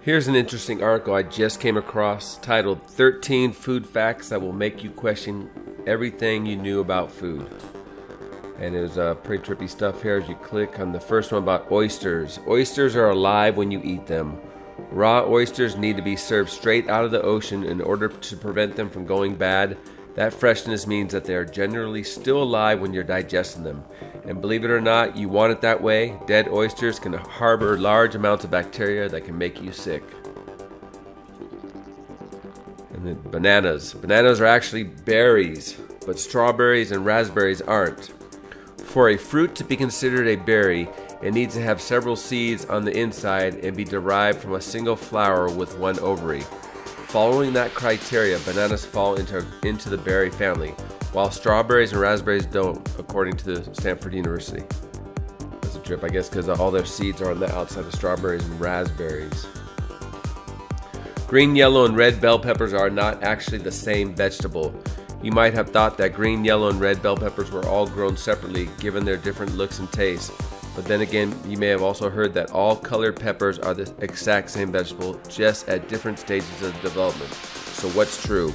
Here's an interesting article I just came across titled 13 Food Facts That Will Make You Question Everything You Knew About Food. And there's pretty trippy stuff here as you click on the first one about oysters. Oysters are alive when you eat them. Raw oysters need to be served straight out of the ocean in order to prevent them from going bad. That freshness means that they are generally still alive when you're digesting them. And believe it or not, you want it that way. Dead oysters can harbor large amounts of bacteria that can make you sick. And then bananas. Bananas are actually berries, but strawberries and raspberries aren't. For a fruit to be considered a berry, it needs to have several seeds on the inside and be derived from a single flower with one ovary. Following that criteria, bananas fall into the berry family, while strawberries and raspberries don't, according to the Stanford University. That's a trip, I guess, because all their seeds are on the outside of strawberries and raspberries. Green, yellow, and red bell peppers are not actually the same vegetable. You might have thought that green, yellow, and red bell peppers were all grown separately, given their different looks and tastes. But then again, you may have also heard that all colored peppers are the exact same vegetable, just at different stages of development. So what's true?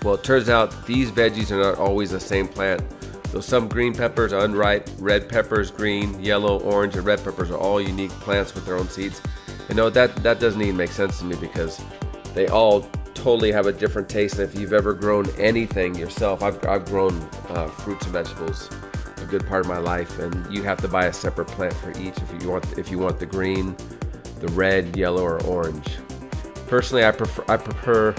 Well, it turns out these veggies are not always the same plant. Though some green peppers are unripe, red peppers, green, yellow, orange, and red peppers are all unique plants with their own seeds. You know, that doesn't even make sense to me because they all totally have a different taste. And if you've ever grown anything yourself, I've grown fruits and vegetables a good part of my life, and you have to buy a separate plant for each if you want the green, the red, yellow, or orange. Personally, I prefer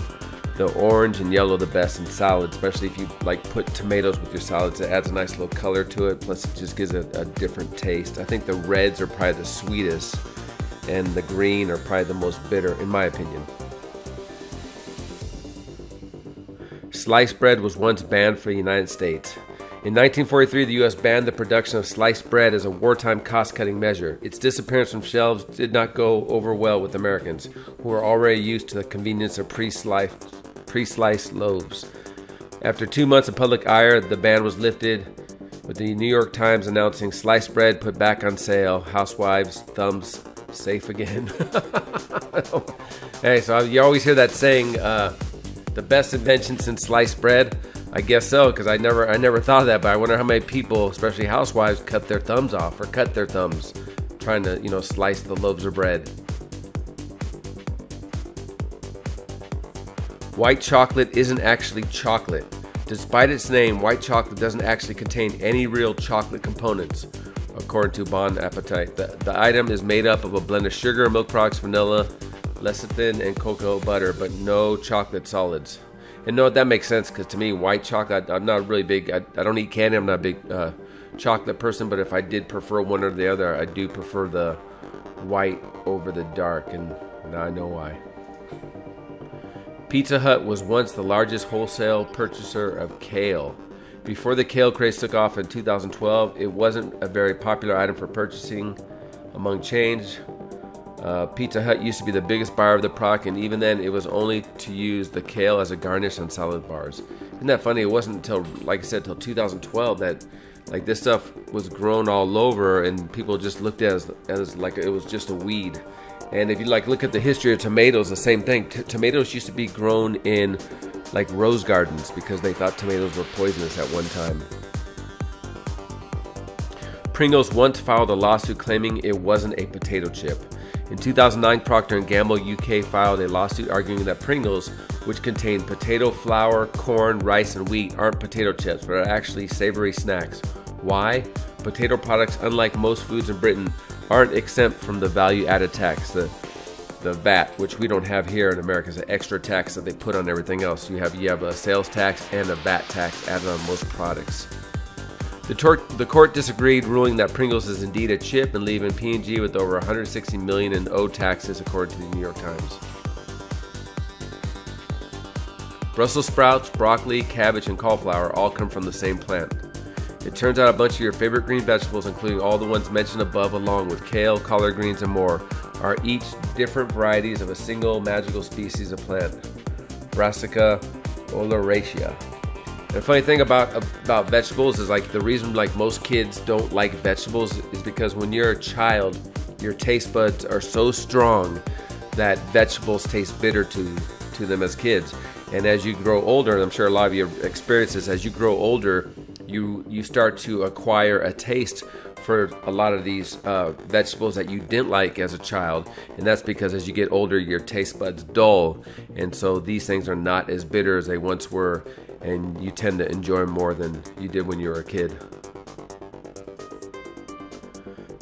the orange and yellow the best in salads, especially if you like put tomatoes with your salads. It adds a nice little color to it, plus it just gives it a different taste. I think the reds are probably the sweetest, and the green are probably the most bitter, in my opinion. Sliced bread was once banned for the United States. In 1943, the U.S. banned the production of sliced bread as a wartime cost-cutting measure. Its disappearance from shelves did not go over well with Americans, who were already used to the convenience of pre-sliced loaves. After 2 months of public ire, the ban was lifted, with the New York Times announcing sliced bread put back on sale. Housewives' thumbs safe again. Hey, so you always hear that saying, the best invention since sliced bread. I guess so, because I never thought of that, but I wonder how many people, especially housewives, cut their thumbs off or cut their thumbs trying to, slice the loaves of bread. White chocolate isn't actually chocolate. Despite its name, white chocolate doesn't actually contain any real chocolate components, according to Bon Appetit. The item is made up of a blend of sugar, milk products, vanilla, lecithin, and cocoa butter, but no chocolate solids. And no, that makes sense, because to me, white chocolate, I'm not really big, I don't eat candy, I'm not a big chocolate person, but if I did prefer one or the other, I do prefer the white over the dark, and now I know why. Pizza Hut was once the largest wholesale purchaser of kale. Before the kale craze took off in 2012, it wasn't a very popular item for purchasing among chains. Pizza Hut used to be the biggest buyer of the product, and even then it was only to use the kale as a garnish on salad bars. Isn't that funny? It wasn't until, like I said, until 2012 that like this stuff was grown all over, and people just looked at it as like it was just a weed. And if you look at the history of tomatoes, the same thing. Tomatoes used to be grown in like rose gardens because they thought tomatoes were poisonous at one time. Pringles once filed a lawsuit claiming it wasn't a potato chip. In 2009, Procter & Gamble UK filed a lawsuit arguing that Pringles, which contain potato flour, corn, rice, and wheat, aren't potato chips, but are actually savory snacks. Why? Potato products, unlike most foods in Britain, aren't exempt from the value-added tax, the VAT, which we don't have here in America. It's an extra tax that they put on everything else. You have a sales tax and a VAT tax added on most products. The court disagreed, ruling that Pringles is indeed a chip and leaving P&G with over $160 million in owed taxes, according to the New York Times. Brussels sprouts, broccoli, cabbage, and cauliflower all come from the same plant. It turns out a bunch of your favorite green vegetables, including all the ones mentioned above, along with kale, collard greens, and more, are each different varieties of a single magical species of plant, Brassica oleracea. The funny thing about vegetables is like the reason like most kids don't like vegetables is because when you're a child, your taste buds are so strong that vegetables taste bitter to them as kids. And as you grow older, and I'm sure a lot of you have experienced this, as you grow older, you start to acquire a taste for a lot of these vegetables that you didn't like as a child. And that's because as you get older, your taste buds dull. And so these things are not as bitter as they once were, and you tend to enjoy them more than you did when you were a kid.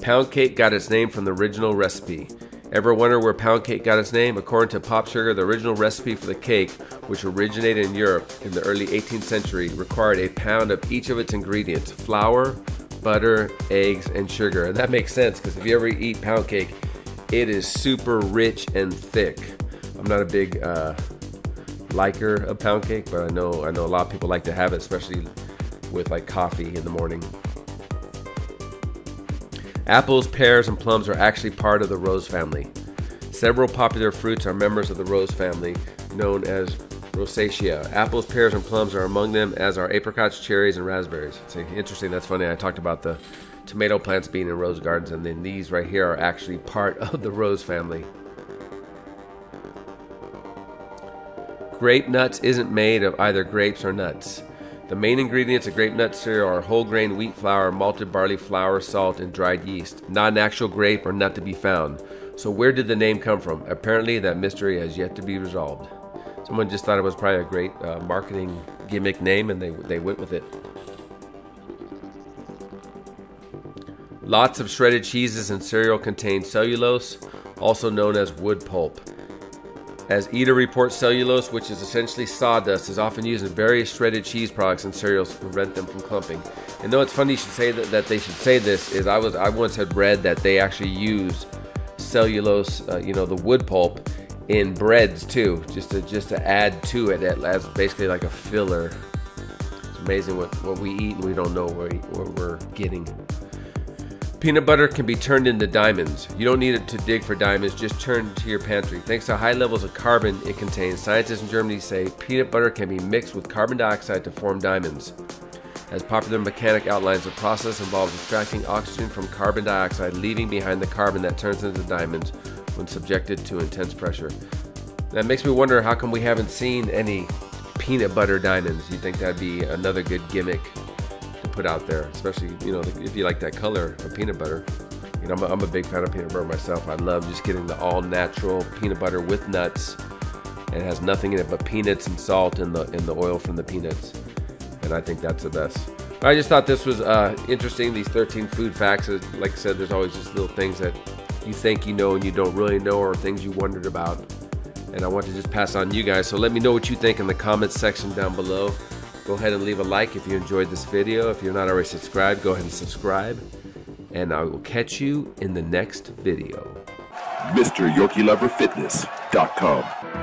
Pound cake got its name from the original recipe. Ever wonder where pound cake got its name? According to Pop Sugar, the original recipe for the cake, which originated in Europe in the early 18th century, required a pound of each of its ingredients: flour, butter, eggs, and sugar. And that makes sense, because if you ever eat pound cake, it is super rich and thick. I'm not a big liker of pound cake, but I know a lot of people like to have it, especially with like coffee in the morning. Apples, pears, and plums are actually part of the rose family. Several popular fruits are members of the rose family, known as Rosaceae. Apples, pears, and plums are among them, as are apricots, cherries, and raspberries. It's interesting. That's funny. I talked about the tomato plants being in rose gardens, and then these right here are actually part of the rose family. Grape Nuts isn't made of either grapes or nuts. The main ingredients of grape nut cereal are whole grain wheat flour, malted barley flour, salt, and dried yeast. Not an actual grape or nut to be found. So where did the name come from? Apparently that mystery has yet to be resolved. Someone just thought it was probably a great marketing gimmick name, and they went with it. Lots of shredded cheeses and cereal contain cellulose, also known as wood pulp. As Eater reports, cellulose, which is essentially sawdust, is often used in various shredded cheese products and cereals to prevent them from clumping. And though it's funny you should say that they should say this, is I once had read that they actually use cellulose, the wood pulp, in breads too, just to add to it as basically like a filler. It's amazing what we eat and we don't know what we're getting. Peanut butter can be turned into diamonds. You don't need it to dig for diamonds, just turn to your pantry. Thanks to high levels of carbon it contains, scientists in Germany say peanut butter can be mixed with carbon dioxide to form diamonds. As Popular Mechanic outlines, the process involves extracting oxygen from carbon dioxide, leaving behind the carbon that turns into diamonds when subjected to intense pressure. That makes me wonder, how come we haven't seen any peanut butter diamonds? You'd think that'd be another good gimmick to put out there, especially if you like that color of peanut butter. I'm a big fan of peanut butter myself. I love just getting the all natural peanut butter with nuts. It has nothing in it but peanuts and salt and the oil from the peanuts, and I think that's the best. I just thought this was interesting, these 13 food facts. Like I said, there's always just little things that you think you know and you don't really know, or things you wondered about, and I want to just pass on to you guys. So let me know what you think in the comments section down below. Go ahead and leave a like if you enjoyed this video. If you're not already subscribed, go ahead and subscribe, and I will catch you in the next video. MrYorkieLoverFitness.com